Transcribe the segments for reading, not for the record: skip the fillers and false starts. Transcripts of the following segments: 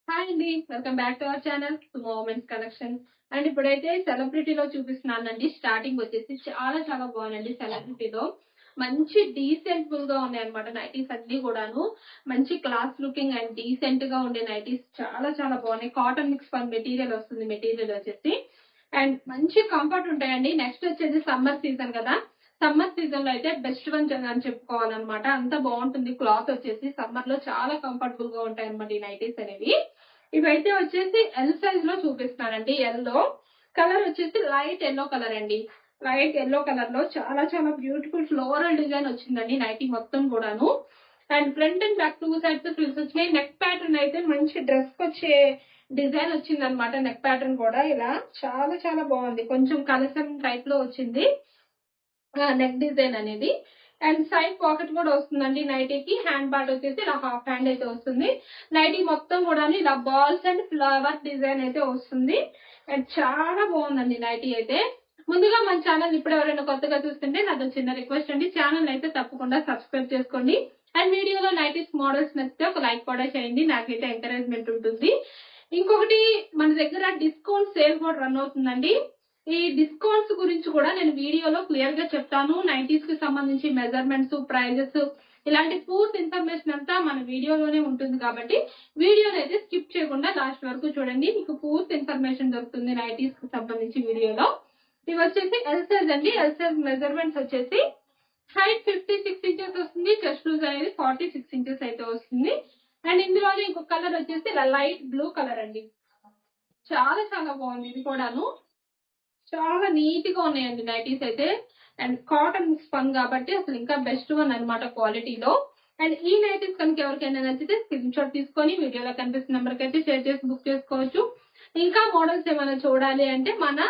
Hi అండి. Welcome back to our channel moments collection. And ఇప్పుడైతే సెలబ్రిటీలో చూపిస్తున్నానండి. స్టార్టింగ్ వచ్చేసి చాలా బాగుందండి. సెలబ్రిటీలో మంచి డీసెంట్‌ఫుల్ గా ఉన్నాయన్నమాట నైటీస్ అన్నీ కూడాను. మంచి క్లాస్ లుకింగ్ అండ్ డీసెంట్ గా ఉండే నైటీస్ చాలా బాగున్నాయి. కాటన్ మిక్స్ ఫర్ మెటీరియల్ వస్తుంది. మెటీరియల్ వచ్చేసి అండ్ మంచి కంఫర్ట్ ఉంటాయండి. నెక్స్ట్ వచ్చేసి సమ్మర్ సీజన్ కదా. సమ్మర్ సీజన్ లో అయితే బెస్ట్ వన్ అని చెప్పుకోవాలన్నమాట. అంత బాగుంటుంది. క్లాత్ వచ్చేసి సమ్మర్ లో చాలా కంఫర్టబుల్ గా ఉంటాయి అన్నమాట ఈ నైటీస్ అనేవి. ఇవైతే వచ్చేసి ఎల్ సైజ్ లో చూపిస్తానండి. ఎల్లో కలర్ వచ్చేసి లైట్ ఎల్లో కలర్ అండి. లైట్ ఎల్లో కలర్ లో చాలా బ్యూటిఫుల్ ఫ్లోరల్ డిజైన్ వచ్చిందండి నైటీ మొత్తం కూడాను. And front and back two sides frills వచ్చినాయి. నెక్ ప్యాటర్న్ అయితే మంచి డ్రెస్ వచ్చే డిజైన్ వచ్చింది అనమాట. నెక్ ప్యాటర్న్ కూడా ఇలా చాలా బాగుంది. కొంచెం కలసం టైప్ లో వచ్చింది నెక్ డిజైన్ అనేది. అండ్ సైడ్ పాకెట్ కూడా వస్తుందండి నైటీకి. హ్యాండ్ పార్ట్ వచ్చేసి ఇలా హాఫ్ హ్యాండ్ అయితే వస్తుంది. నైటీ మొత్తం కూడా ఇలా బాల్స్ అండ్ ఫ్లవర్ డిజైన్ అయితే వస్తుంది. అండ్ చాలా బాగుందండి నైటీ అయితే. ముందుగా మన ఛానల్ ఇప్పుడు ఎవరైనా కొత్తగా చూస్తుంటే నాతో చిన్న రిక్వెస్ట్ అండి, ఛానల్ అయితే తప్పకుండా సబ్స్క్రైబ్ చేసుకోండి. అండ్ వీడియోలో నైటీస్ మోడల్స్ నచ్చితే ఒక లైక్ కూడా చేయండి, నాకైతే ఎంకరేజ్మెంట్ ఉంటుంది. ఇంకొకటి మన దగ్గర డిస్కౌంట్ సేల్ కూడా రన్ అవుతుందండి. ఈ డిస్కౌంట్స్ గురించి కూడా నేను వీడియోలో క్లియర్ గా చెప్తాను. నైటీస్ కి సంబంధించి మెజర్మెంట్స్, ప్రైజెస్ ఇలాంటి పూర్తి ఇన్ఫర్మేషన్ అంతా మన వీడియోలోనే ఉంటుంది కాబట్టి వీడియోని అయితే స్కిప్ చేయకుండా లాస్ట్ వరకు చూడండి. మీకు పూర్తి ఇన్ఫర్మేషన్ దొరుకుతుంది నైటీస్ కి సంబంధించి వీడియోలో. ఇవి వచ్చేసి ఎల్ సైజ్ అండి. ఎల్ సైజ్ మెజర్మెంట్స్ వచ్చేసి హైట్ 56 ఇంచెస్ వస్తుంది. చెస్ట్ లూజ్ అనేది 46 ఇంచెస్ అయితే వస్తుంది. అండ్ ఇందులోనే ఇంకొక కలర్ వచ్చేసి లైట్ బ్లూ కలర్ అండి. చాలా బాగుంది ఇది కూడాను. చాలా నీట్ గా ఉన్నాయండి నైటీస్ అయితే. అండ్ కాటన్ స్పన్ కాబట్టి అసలు ఇంకా బెస్ట్ వన్ అనమాట క్వాలిటీలో. అండ్ ఈ నైటీస్ కనుక ఎవరికైనా నచ్చితే స్క్రీన్ షాట్ తీసుకొని వీడియోలో కనిపిస్తున్న నెంబర్ కి అయితే షేర్ చేసి బుక్ చేసుకోవచ్చు. ఇంకా మోడల్స్ ఏమైనా చూడాలి అంటే మన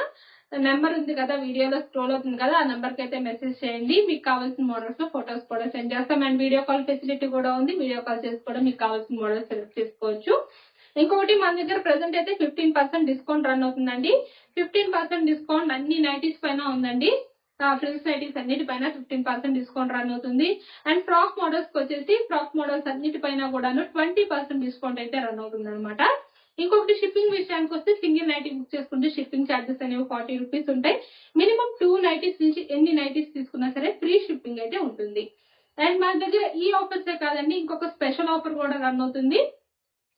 నెంబర్ ఉంది కదా, వీడియోలో స్క్రోల్ అవుతుంది కదా, ఆ నెంబర్ కి అయితే మెసేజ్ చేయండి. మీకు కావాల్సిన మోడల్స్ లో ఫొటోస్ కూడా సెండ్ చేస్తాం. అండ్ వీడియో కాల్ ఫెసిలిటీ కూడా ఉంది. వీడియో కాల్ చేసి కూడా మీకు కావాల్సిన మోడల్స్ సెలెక్ట్ చేసుకోవచ్చు. ఇంకొకటి మన దగ్గర ప్రెసెంట్ అయితే 15% డిస్కౌంట్ రన్ అవుతుందండి. 15% డిస్కౌంట్ అన్ని నైటీస్ పైన ఉందండి. ఫ్రిల్స్ నైటీస్ అన్నిటిపైన 15% డిస్కౌంట్ రన్ అవుతుంది. అండ్ ఫ్రాక్ మోడల్స్ కి వచ్చేసి ఫ్రాక్ మోడల్స్ అన్నిటిపైన కూడాను 20% డిస్కౌంట్ అయితే రన్ అవుతుంది అనమాట. ఇంకొకటి షిప్పింగ్ విషయానికి వస్తే సింగిల్ నైటీ బుక్ చేసుకుంటే షిప్పింగ్ ఛార్జెస్ అనేవి 40 రూపీస్ ఉంటాయి. మినిమం 2 నైటీస్ నుంచి ఎన్ని నైటీస్ తీసుకున్నా సరే ఫ్రీ షిప్పింగ్ అయితే ఉంటుంది. అండ్ మన దగ్గర ఈ ఆఫర్సే కాదండి, ఇంకొక స్పెషల్ ఆఫర్ కూడా రన్ అవుతుంది.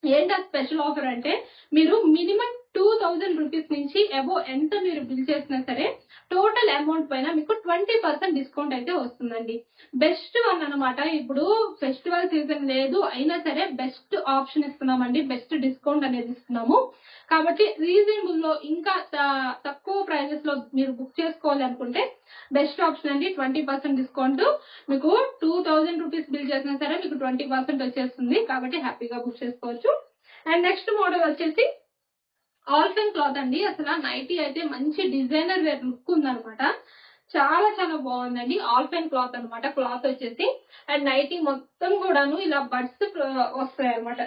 ఏంటా స్పెషల్ ఆఫర్ అంటే మీరు మినిమం 2000 రూపీస్ నుంచి అబో ఎంత మీరు బిల్ చేసినా సరే టోటల్ అమౌంట్ పైన మీకు 20% డిస్కౌంట్ అయితే వస్తుందండి. బెస్ట్ వన్ అనమాట. ఇప్పుడు ఫెస్టివల్ సీజన్ లేదు అయినా సరే బెస్ట్ ఆప్షన్ ఇస్తున్నామండి. బెస్ట్ డిస్కౌంట్ అనేది ఇస్తున్నాము కాబట్టి రీజనబుల్ లో ఇంకా తక్కువ ప్రైజెస్ లో మీరు బుక్ చేసుకోవాలి అనుకుంటే బెస్ట్ ఆప్షన్ అండి. 20% డిస్కౌంట్ మీకు 2000 రూపీస్ బిల్ చేసినా సరే మీకు 20% వచ్చేస్తుంది కాబట్టి హ్యాపీగా బుక్ చేసుకోవచ్చు. అండ్ నెక్స్ట్ మోడల్ వచ్చేసి ఆల్ఫెన్ క్లాత్ అండి. అసలు నైటీ అయితే మంచి డిజైనర్ వేర్ లుక్ ఉందనమాట. చాలా బాగుందండి. ఆల్ఫెన్ క్లాత్ అనమాట. క్లాత్ వచ్చేసి అండ్ నైటీ మొత్తం కూడాను ఇలా బడ్స్ వస్తాయి అనమాట.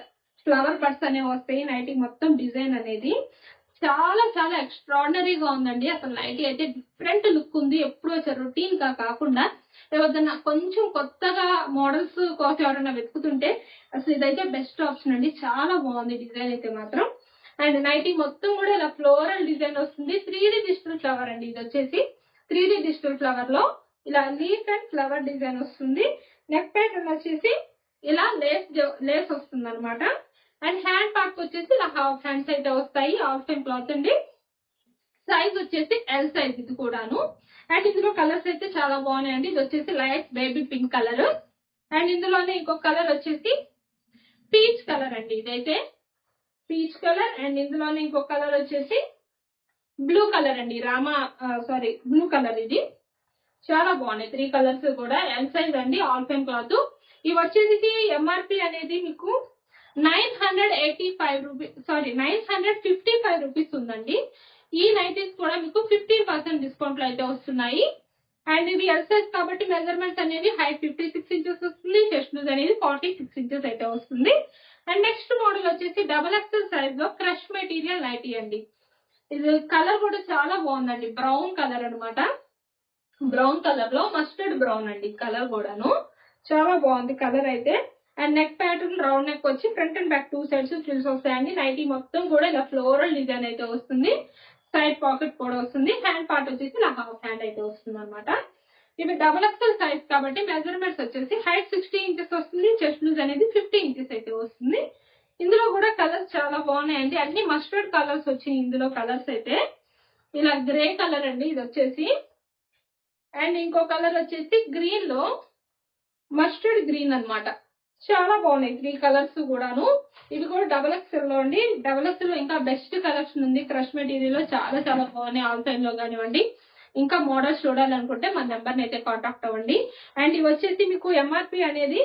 ఫ్లవర్ బడ్స్ అనేవి వస్తాయి నైటీ మొత్తం డిజైన్ అనేది. చాలా ఎక్స్ట్రాడినరీగా ఉందండి. అసలు నైటీ అయితే డిఫరెంట్ లుక్ ఉంది. ఎప్పుడు వచ్చే రొటీన్ గా కాకుండా ఏదైనా కొంచెం కొత్తగా మోడల్స్ కోసం ఎవరైనా వెతుకుతుంటే అసలు ఇదైతే బెస్ట్ ఆప్షన్ అండి. చాలా బాగుంది డిజైన్ అయితే మాత్రం. అండ్ నైటీ మొత్తం కూడా ఇలా ఫ్లోరల్ డిజైన్ వస్తుంది. 3D డిజిటల్ ఫ్లవర్ అండి. ఇది వచ్చేసి 3D డిజిటల్ ఫ్లవర్ లో ఇలా లీఫ్ అండ్ ఫ్లవర్ డిజైన్ వస్తుంది. నెక్ ప్యాటర్న్ వచ్చేసి ఇలా లేస్ వస్తుంది అనమాట. అండ్ హ్యాండ్ పార్ట్ వచ్చేసి ఇలా హాఫ్ హ్యాండ్స్ అయితే వస్తాయి. ఆల్ఫెన్ క్లాత్ అండి. సైజ్ వచ్చేసి ఎల్ సైజ్ ఇది కూడాను. అండ్ ఇందులో కలర్స్ అయితే చాలా బాగున్నాయండి. ఇది వచ్చేసి light baby pink colour. And ఇందులోనే ఇంకొక కలర్ వచ్చేసి పీచ్ కలర్ అండి. ఇదైతే పీచ్ కలర్. అండ్ ఇందులోనే ఇంకొక కలర్ వచ్చేసి బ్లూ కలర్ అండి. Blue colour. ఇది చాలా బాగున్నాయి. 3 కలర్స్ కూడా ఎల్ సైజ్ అండి. ఆల్ఫెన్ క్లాత్. ఇవి వచ్చేసి ఎంఆర్పి అనేది మీకు 985 రూపీస్ 955 రూపీస్ ఉందండి. ఈ నైటీస్ కూడా మీకు 15% డిస్కౌంట్ లో అయితే వస్తున్నాయి. అండ్ ఇవి ఎల్ సైజ్ కాబట్టి మెజర్మెంట్స్ అనేవి హైట్ 56 ఇంచెస్ వస్తుంది. చెస్ట్ లూజ్ అనేది 46 ఇంచెస్ అయితే వస్తుంది. అండ్ నెక్స్ట్ మోడల్ వచ్చేసి డబుల్ ఎక్సెల్ సైజ్ లో క్రష్ మెటీరియల్ నైటీ అండి. ఇది కలర్ కూడా చాలా బాగుందండి. బ్రౌన్ కలర్ అనమాట. బ్రౌన్ కలర్ లో మస్టర్డ్ బ్రౌన్ అండి కలర్ కూడాను. చాలా బాగుంది కలర్ అయితే. And neck pattern round neck వచ్చి front and back 2 sides frills వస్తాయండి. నైటీ మొత్తం కూడా ఇలా ఫ్లోరల్ డిజైన్ అయితే వస్తుంది. సైడ్ పాకెట్ కూడా వస్తుంది. హ్యాండ్ పార్ట్ వచ్చేసి ఇలా హాఫ్ హ్యాండ్ అయితే వస్తుంది అనమాట. ఇవి XXL సైజ్ కాబట్టి మెజర్మెంట్స్ వచ్చేసి హైట్ 60 ఇంచెస్ వస్తుంది. చెస్ట్ లూజ్ అనేది 50 ఇంచెస్ అయితే వస్తుంది. ఇందులో కూడా కలర్స్ చాలా బాగున్నాయండి. అన్ని మస్టర్డ్ కలర్స్ వచ్చినాయి ఇందులో. కలర్స్ అయితే ఇలా గ్రే కలర్ అండి ఇది వచ్చేసి. అండ్ ఇంకో కలర్ వచ్చేసి గ్రీన్ లో మస్టర్డ్ గ్రీన్ అన్నమాట. చాలా బాగున్నాయి 3 కలర్స్ కూడాను. ఇవి కూడా XXL లో అండి. XXL లో ఇంకా బెస్ట్ కలెక్షన్ ఉంది. క్రష్ మెటీరియల్ లో చాలా చాలా బాగున్నాయి. ఆల్ టైమ్ లో కానివ్వండి. ఇంకా మోడల్స్ చూడాలనుకుంటే మన నెంబర్ని అయితే కాంటాక్ట్ అవ్వండి. అండ్ ఇవి వచ్చేసి మీకు ఎంఆర్పి అనేది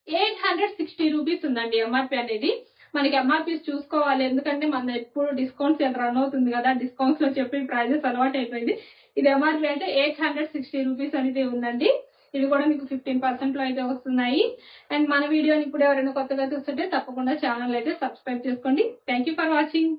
860 రూపీస్ ఉందండి. ఎంఆర్పి అనేది మనకి ఎంఆర్పీస్ చూసుకోవాలి, ఎందుకంటే మన ఎప్పుడు డిస్కౌంట్స్ రన్ అవుతుంది కదా, డిస్కౌంట్స్ లో చెప్పి ప్రైజెస్ అలవాటు అయిపోయింది. ఇది ఎంఆర్పి అంటే 860 రూపీస్ అనేది ఉందండి. ఇవి కూడా మీకు 15% లో అయితే వస్తున్నాయి. అండ్ మన వీడియోని ఇప్పుడు ఎవరైనా కొత్తగా చూస్తుంటే తప్పకుండా ఛానల్ అయితే సబ్స్క్రైబ్ చేసుకోండి. Thank you for watching.